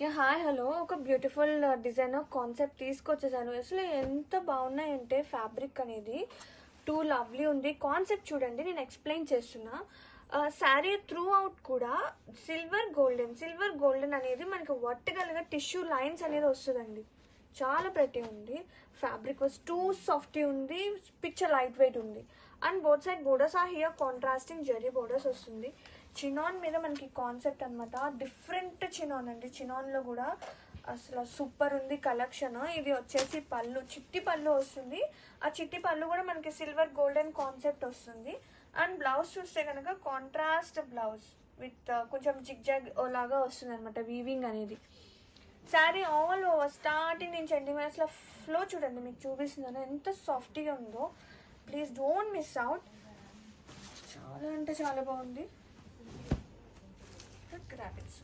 Yeah hi hello, ఒక beautiful design concept తీసుకొచ్చేసాను. అసలు ఎంత బాగున్నాయంటే ఫ్యాబ్రిక్ అనేది టూ లవ్లీ ఉంది. కాన్సెప్ట్ చూడండి, నేను ఎక్స్ప్లెయిన్ చేస్తున్నా. శారీ త్రూ అవుట్ కూడా సిల్వర్ గోల్డెన్ అనేది మనకి వర్టికల్గా టిష్యూ లైన్స్ అనేది వస్తుందండి. చాలా ప్రతి ఉంది. ఫ్యాబ్రిక్ వాజ్ టూ సాఫ్టీ ఉంది, పిక్చర్ లైట్ వెయిట్ ఉంది. అండ్ బోత్ సైడ్ బోర్డర్స్ ఆ హియర్ కాంట్రాస్టింగ్ జరీ బోర్డర్స్ వస్తుంది. చినాన్ మీద మనకి కాన్సెప్ట్ అనమాట, డిఫరెంట్ చినాన్ అండి. చినాన్లో కూడా అసలు సూపర్ ఉంది కలెక్షన్. ఇది వచ్చేసి పళ్ళు, చిట్టి పళ్ళు వస్తుంది. ఆ చిట్టి పళ్ళు కూడా మనకి సిల్వర్ గోల్డెన్ కాన్సెప్ట్ వస్తుంది. అండ్ బ్లౌజ్ చూస్తే కనుక కాంట్రాస్ట్ బ్లౌజ్ విత్ కొంచెం జిగ్జాగ్ లాగా వస్తుంది అనమాట, వీవింగ్ అనేది. శారీ ఆల్ ఓవర్ స్టార్టింగ్ నుంచి ఎండింగ్ అసలు ఫ్లో చూడండి, మీకు చూపిస్తున్నాను ఎంత సాఫ్ట్గా ఉందో. Please don't miss out. చాలా అంటే చాలా బాగుంది. గ్రాఫిక్స్